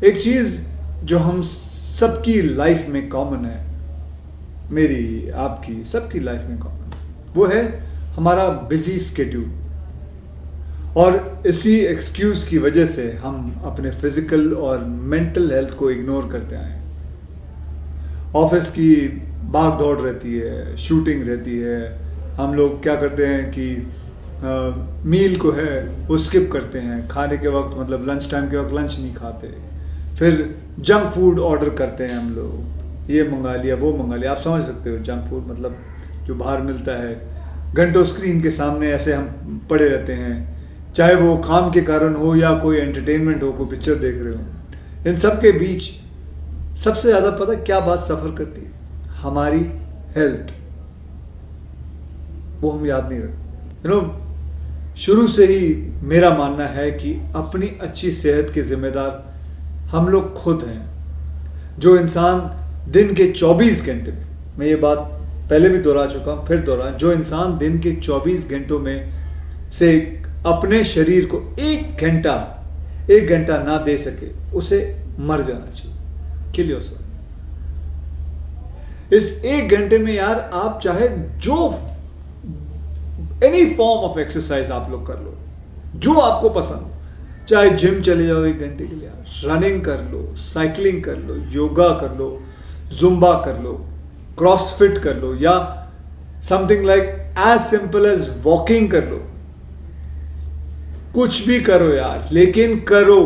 एक चीज़ जो हम सबकी लाइफ में कॉमन है, मेरी, आपकी, सबकी लाइफ में कॉमन है, वो है हमारा बिजी स्केड्यूल। और इसी एक्सक्यूज़ की वजह से हम अपने फिज़िकल और मेंटल हेल्थ को इग्नोर करते आए हैं। ऑफिस की भाग दौड़ रहती है, शूटिंग रहती है, हम लोग क्या करते हैं कि मील को है वो स्किप करते हैं, खाने के वक्त मतलब लंच टाइम के वक्त लंच नहीं खाते, फिर जंक फूड ऑर्डर करते हैं हम लोग, ये मंगा लिया वो मंगा लिया। आप समझ सकते हो जंक फूड मतलब जो बाहर मिलता है। घंटों स्क्रीन के सामने ऐसे हम पड़े रहते हैं, चाहे वो काम के कारण हो या कोई एंटरटेनमेंट हो, कोई पिक्चर देख रहे हो। इन सब के बीच सबसे ज़्यादा पता क्या बात सफ़र करती है? हमारी हेल्थ। वो हम याद नहीं रखते। शुरू से ही मेरा मानना है कि अपनी अच्छी सेहत के जिम्मेदार हम लोग खुद हैं। जो इंसान दिन के 24 घंटे में, मैं ये बात पहले भी दोहरा चुका हूँ, फिर दोहरा, जो इंसान दिन के 24 घंटों में से अपने शरीर को एक घंटा ना दे सके, उसे मर जाना चाहिए। Kill yourself. इस एक घंटे में यार आप चाहे जो एनी फॉर्म ऑफ एक्सरसाइज आप लोग कर लो, जो आपको पसंद हो। चाहे जिम चले जाओ 1 घंटे के लिए, रनिंग कर लो, साइकिलिंग कर लो, योगा कर लो, जुम्बा कर लो, क्रॉसफिट कर लो, या something like as simple as walking कर लो। कुछ भी करो यार, लेकिन करो।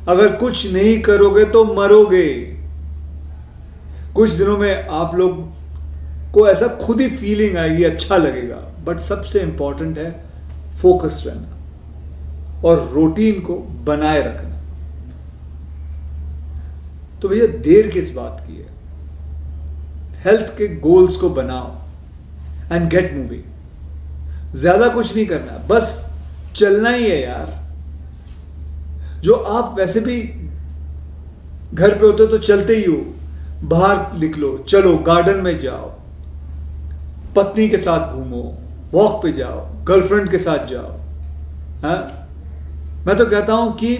अगर कुछ नहीं करोगे तो मरोगे। कुछ दिनों में आप लोग को ऐसा खुद ही फीलिंग आएगी, अच्छा लगेगा। बट सबसे इंपॉर्टेंट है फोकस रहना और रूटीन को बनाए रखना। तो भैया देर किस बात की है? हेल्थ के गोल्स को बनाओ एंड गेट मूविंग। ज्यादा कुछ नहीं करना, बस चलना ही है यार। जो आप वैसे भी घर पे होते हो तो चलते ही हो, बाहर निकलो, चलो, गार्डन में जाओ, पत्नी के साथ घूमो, वॉक पे जाओ, गर्लफ्रेंड के साथ जाओ। हाँ, मैं तो कहता हूं कि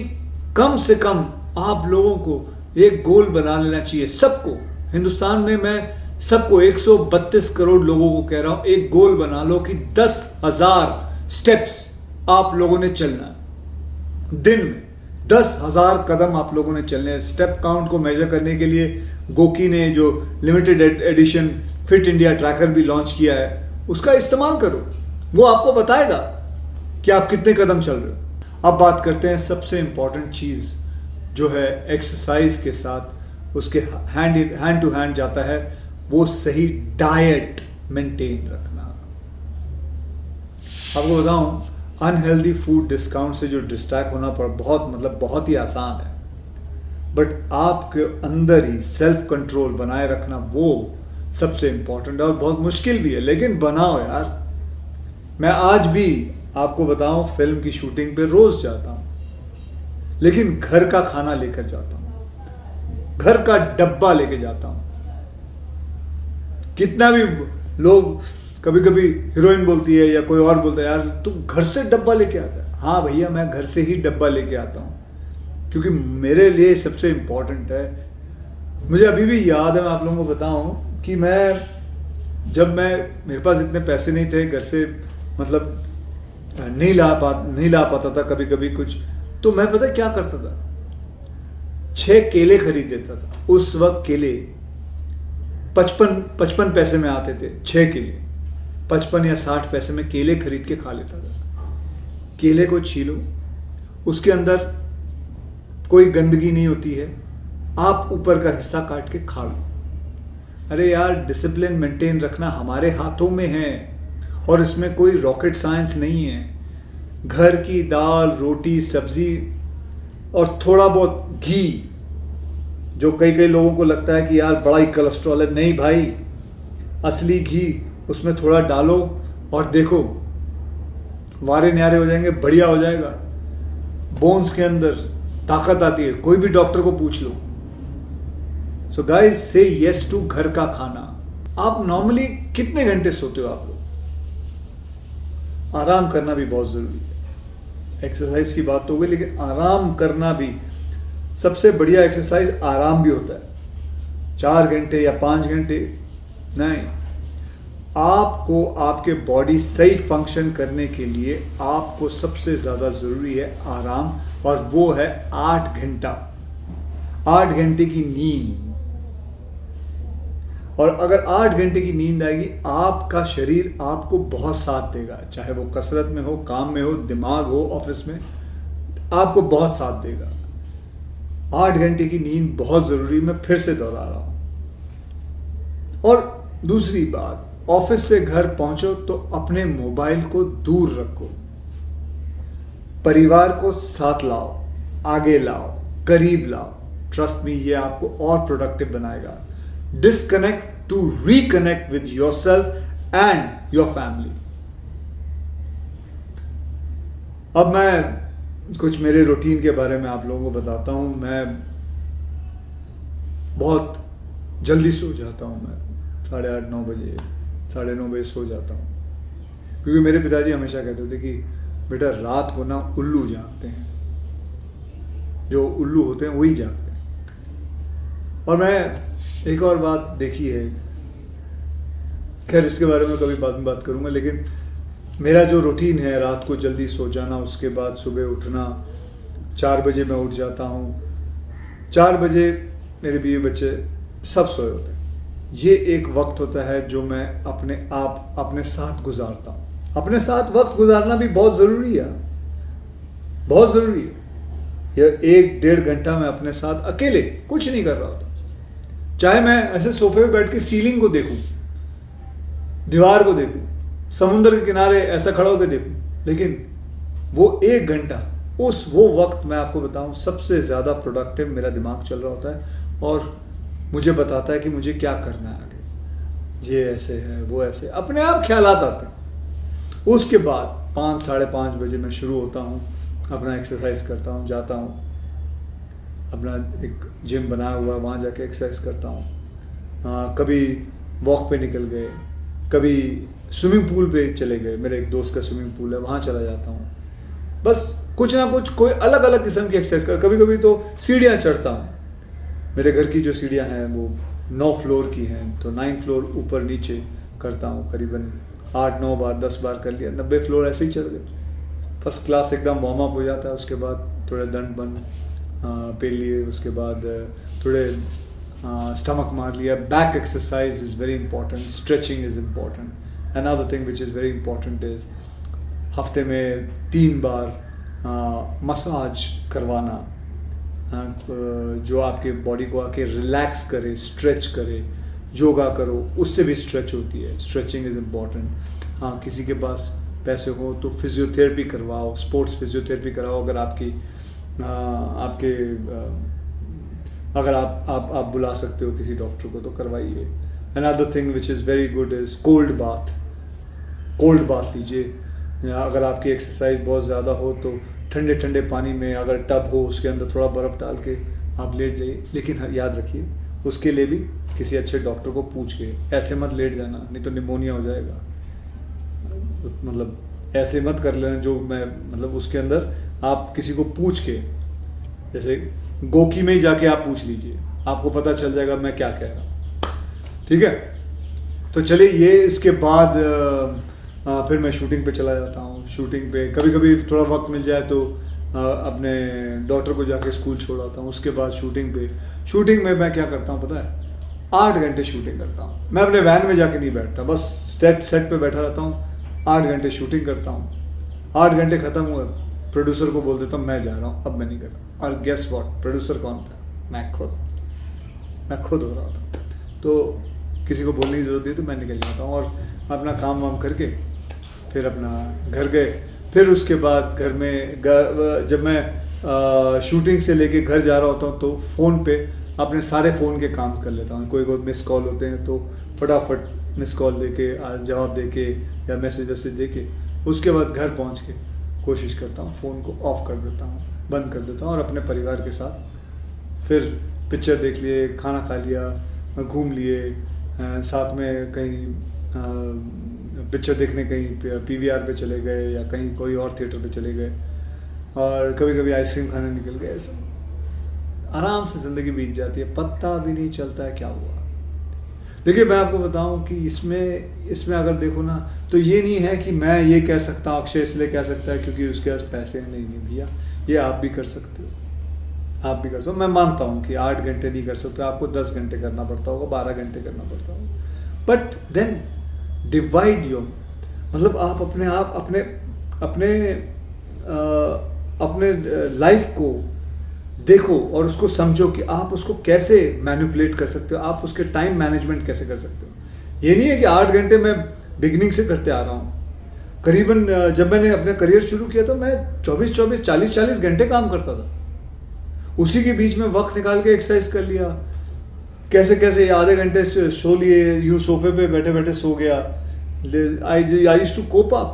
कम से कम आप लोगों को एक गोल बना लेना चाहिए। सबको, हिंदुस्तान में मैं सबको 132 करोड़ लोगों को कह रहा हूं, एक गोल बना लो कि 10,000 स्टेप्स आप लोगों ने चलना है। दिन में 10,000 कदम आप लोगों ने चलने हैं। स्टेप काउंट को मेजर करने के लिए गोकी ने जो limited edition fit India tracker भी लॉन्च किया है, उसका इस्तेमाल करो। वो आपको बताएगा कि आप कितने कदम चल रहे हो। अब बात करते हैं सबसे इंपॉर्टेंट चीज़ जो है एक्सरसाइज के साथ उसके हैंड टू हैंड जाता है, वो सही डाइट मेंटेन रखना। आपको बताऊं, अनहेल्दी फूड डिस्काउंट से जो डिस्ट्रैक्ट होना पर बहुत ही आसान है। बट आपके अंदर ही सेल्फ कंट्रोल बनाए रखना वो सबसे इंपॉर्टेंट है और बहुत मुश्किल भी है, लेकिन बनाओ यार। मैं आज भी आपको बताऊं, फिल्म की शूटिंग पे रोज जाता हूं, लेकिन घर का खाना लेकर जाता हूं, घर का डब्बा लेके जाता हूं। कितना भी लोग, कभी कभी हीरोइन बोलती है या कोई और बोलता है, यार तुम घर से डब्बा लेके आता है। हाँ भैया, मैं घर से ही डब्बा लेके आता हूँ, क्योंकि मेरे लिए सबसे इम्पोर्टेंट है। मुझे अभी भी याद है, मैं आप लोगों को बताऊं कि जब मेरे पास इतने पैसे नहीं थे, घर से मतलब नहीं ला पाता था कभी कभी कुछ, तो मैं पता क्या करता था, 6 केले खरीद देता था। उस वक्त केले 55 पैसे में आते थे, 6 केले 55 या 60 पैसे में केले खरीद के खा लेता था। केले को छीलो, उसके अंदर कोई गंदगी नहीं होती है, आप ऊपर का हिस्सा काट के खा लो। अरे यार, डिसिप्लिन मेंटेन रखना हमारे हाथों में है और इसमें कोई रॉकेट साइंस नहीं है। घर की दाल, रोटी, सब्जी और थोड़ा बहुत घी, जो कई लोगों को लगता है कि यार बड़ा ही कोलेस्ट्रॉल है, नहीं भाई, असली घी उसमें थोड़ा डालो और देखो, वारे न्यारे हो जाएंगे, बढ़िया हो जाएगा। बोन्स के अंदर ताकत आती है, कोई भी डॉक्टर को पूछ लो। सो गाइस, से यस टू घर का खाना। आप नॉर्मली कितने घंटे सोते हो आप लोग? आराम करना भी बहुत जरूरी है। एक्सरसाइज की बात तो हो गई, लेकिन आराम करना भी सबसे बढ़िया एक्सरसाइज आराम भी होता है। 4 घंटे या 5 घंटे नहीं, आपको आपके बॉडी सही फंक्शन करने के लिए आपको सबसे ज़्यादा ज़रूरी है आराम, और वो है 8 घंटा, 8 घंटे की नींद। और अगर 8 घंटे की नींद आएगी, आपका शरीर आपको बहुत साथ देगा, चाहे वो कसरत में हो, काम में हो, दिमाग हो, ऑफिस में, आपको बहुत साथ देगा। 8 घंटे की नींद बहुत ज़रूरी, मैं फिर से दोहरा रहा हूँ। और दूसरी बात, ऑफिस से घर पहुंचो तो अपने मोबाइल को दूर रखो, परिवार को साथ लाओ, आगे लाओ, करीब लाओ। ट्रस्ट मी, ये आपको और प्रोडक्टिव बनाएगा। Disconnect to reconnect with yourself and your family. अब मैं कुछ मेरे रूटीन के बारे में आप लोगों को बताता हूं। मैं बहुत जल्दी सो जाता हूं, मैं 8:30 9 बजे, 9:30 बजे सो जाता हूँ, क्योंकि मेरे पिताजी हमेशा कहते थे कि बेटा रात को ना उल्लू जागते हैं, जो उल्लू होते हैं वही जागते हैं। और मैं एक और बात देखी है, खैर इसके बारे में कभी बाद में बात करूँगा, लेकिन मेरा जो रूटीन है रात को जल्दी सो जाना, उसके बाद सुबह उठना, 4 बजे मैं उठ जाता हूँ। 4 बजे मेरे बीवी बच्चे सब सोए होते हैं। ये एक वक्त होता है जो मैं अपने साथ गुजारता हूँ। अपने साथ वक्त गुजारना भी बहुत ज़रूरी है, बहुत ज़रूरी है। यह 1-1.5 घंटा मैं अपने साथ अकेले कुछ नहीं कर रहा होता, चाहे मैं ऐसे सोफे पे बैठ के सीलिंग को देखूं, दीवार को देखूं, समुद्र के किनारे ऐसा खड़ा होकर देखूं, लेकिन वो 1 घंटा, वो वक्त मैं आपको बताऊं सबसे ज़्यादा प्रोडक्टिव मेरा दिमाग चल रहा होता है और मुझे बताता है कि मुझे क्या करना है आगे, ये ऐसे है, वो ऐसे, अपने आप ख्यालात आते हैं। उसके बाद 5 साढ़े 5 बजे मैं शुरू होता हूँ, अपना एक्सरसाइज करता हूँ, जाता हूँ, अपना एक जिम बनाया हुआ है, वहाँ जाके एक्सरसाइज करता हूँ। कभी वॉक पे निकल गए, कभी स्विमिंग पूल पे चले गए, मेरे एक दोस्त का स्विमिंग पूल है, वहाँ चला जाता हूँ। बस कुछ ना कुछ कोई अलग अलग किस्म की एक्सरसाइज कर, कभी कभी तो सीढ़ियाँ चढ़ता हूँ। मेरे घर की जो सीढ़ियाँ हैं वो 9 फ्लोर की हैं, तो 9 फ्लोर ऊपर नीचे करता हूँ, करीबन 8-9 बार 10 बार कर लिया, 90 फ्लोर ऐसे ही चढ़ गए। फर्स्ट क्लास एकदम वार्म अप हो जाता है। उसके बाद थोड़े दंड बंद पे लिए, उसके बाद थोड़े स्टमक मार लिया। Back exercise is very important, stretching is important. Another thing which is very important is हफ्ते में 3 बार मसाज करवाना, जो आपके बॉडी को आके रिलैक्स करे, स्ट्रेच करे। योगा करो, उससे भी स्ट्रेच होती है, स्ट्रेचिंग इज़ इम्पॉर्टेंट। हाँ, किसी के पास पैसे हो तो फिजियोथेरेपी करवाओ, स्पोर्ट्स फिजियोथेरेपी कराओ। अगर अगर आप बुला सकते हो किसी डॉक्टर को तो करवाइए। Another thing which is very good is cold bath लीजिए। या अगर आपकी एक्सरसाइज बहुत ज़्यादा हो तो ठंडे ठंडे पानी में, अगर टब हो उसके अंदर थोड़ा बर्फ़ डाल के आप लेट जाइए। लेकिन हाँ, याद रखिए उसके लिए भी किसी अच्छे डॉक्टर को पूछ के, ऐसे मत लेट जाना, नहीं तो निमोनिया हो जाएगा। मतलब ऐसे मत कर लेना जो मैं, मतलब उसके अंदर आप किसी को पूछ के, जैसे गोकी में ही जाके आप पूछ लीजिए, आपको पता चल जाएगा मैं क्या कह रहा हूँ। ठीक है, तो चलिए ये इसके बाद फिर मैं शूटिंग पे चला जाता हूँ। शूटिंग पे कभी कभी थोड़ा वक्त मिल जाए तो अपने डॉटर को जाके स्कूल छोड़ आता हूँ। उसके बाद शूटिंग में मैं क्या करता हूँ पता है, 8 घंटे शूटिंग करता हूँ। मैं अपने वैन में जाके नहीं बैठता, बस सेट पे बैठा रहता हूँ, 8 घंटे शूटिंग करता हूँ। 8 घंटे ख़त्म हुए, प्रोड्यूसर को बोल देता हूँ मैं जा रहा हूँ, अब मैं नहीं कर रहा। और गेस व्हाट, प्रोड्यूसर कौन था? मैं खुद हो रहा था। तो किसी को बोलने की ज़रूरत नहीं, तो मैं निकल जाता हूँ और अपना काम वाम करके फिर अपना घर गए। फिर उसके बाद घर में जब मैं शूटिंग से लेके घर जा रहा होता हूँ तो फ़ोन पे अपने सारे फ़ोन के काम कर लेता हूँ। कोई मिस कॉल होते हैं तो फटाफट मिस कॉल दे के, जवाब दे के या मैसेज दे के, उसके बाद घर पहुँच के कोशिश करता हूँ फ़ोन को ऑफ़ कर देता हूँ, बंद कर देता हूँ और अपने परिवार के साथ फिर पिक्चर देख लिए, खाना खा लिया, घूम लिए, साथ में कहीं पिक्चर देखने कहीं PVR पे चले गए या कहीं कोई और थिएटर पे चले गए, और कभी कभी आइसक्रीम खाने निकल गए। आराम से ज़िंदगी बीत जाती है, पता भी नहीं चलता है क्या हुआ। देखिए मैं आपको बताऊं कि इसमें अगर देखो ना, तो ये नहीं है कि मैं ये कह सकता हूँ अक्षय इसलिए कह सकता है क्योंकि उसके पास पैसे हैं। नहीं भैया, ये आप भी कर सकते हो, आप भी कर सकते हो। मैं मानता हूँ कि 8 घंटे नहीं कर सकते, आपको 10 घंटे करना पड़ता होगा, 12 घंटे करना पड़ता होगा, बट देन डिवाइड योर, मतलब आप अपने लाइफ को देखो और उसको समझो कि आप उसको कैसे मैनिपुलेट कर सकते हो, आप उसके टाइम मैनेजमेंट कैसे कर सकते हो। ये नहीं है कि 8 घंटे मैं बिगिनिंग से करते आ रहा हूँ। करीबन जब मैंने अपना करियर शुरू किया तो मैं 24-24, 40-40 घंटे काम करता था। उसी के बीच में वक्त निकाल के एक्सरसाइज कर लिया, कैसे कैसे आधे घंटे सो लिए, यूँ सोफे पे बैठे बैठे सो गया। I used to cope up,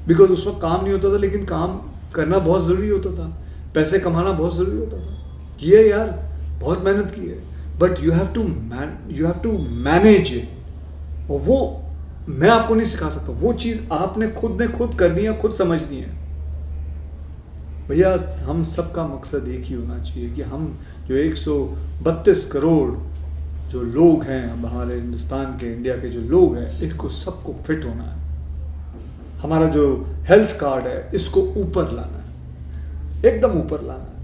because उस वक्त काम नहीं होता था, लेकिन काम करना बहुत ज़रूरी होता था, पैसे कमाना बहुत ज़रूरी होता था। किए यार, बहुत मेहनत की है, but you have to manage it. और वो मैं आपको नहीं सिखा सकता, वो चीज़ आपने खुद करनी है, खुद समझनी है। भैया हम सबका मकसद एक ही होना चाहिए कि हम जो 132 करोड़ जो लोग हैं हमारे हिंदुस्तान के, इंडिया के जो लोग हैं, इनको सबको फिट होना है। हमारा जो हेल्थ कार्ड है इसको ऊपर लाना है, एकदम ऊपर लाना है।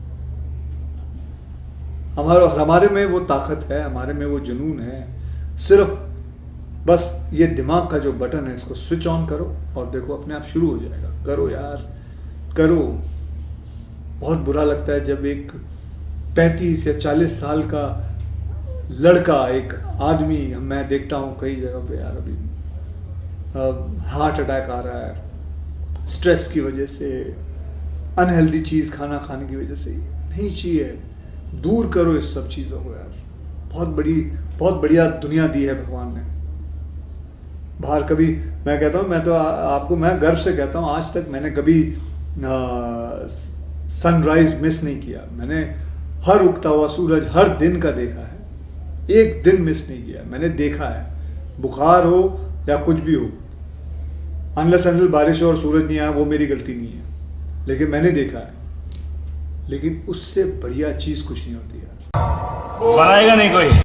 हमारे में वो ताकत है, हमारे में वो जुनून है। सिर्फ बस ये दिमाग का जो बटन है इसको स्विच ऑन करो और देखो अपने आप शुरू हो जाएगा। करो यार, करो। बहुत बुरा लगता है जब एक 35 या 40 साल का लड़का, एक आदमी, मैं देखता हूँ कई जगह पे यार, अभी हार्ट अटैक आ रहा है स्ट्रेस की वजह से, अनहेल्दी चीज़ खाना खाने की वजह से। नहीं चाहिए, दूर करो इस सब चीज़ों को यार। बहुत बढ़िया दुनिया दी है भगवान ने। बाहर कभी, मैं कहता हूँ, मैं तो आपको मैं गर्व से कहता हूँ, आज तक मैंने कभी सनराइज मिस नहीं किया। मैंने हर उगता हुआ सूरज हर दिन का देखा है, एक दिन मिस नहीं किया। मैंने देखा है, बुखार हो या कुछ भी हो, अनलेस अनटिल बारिश हो और सूरज नहीं आया, वो मेरी गलती नहीं है, लेकिन मैंने देखा है। लेकिन उससे बढ़िया चीज़ कुछ नहीं होती यार। बनाएगा नहीं कोई।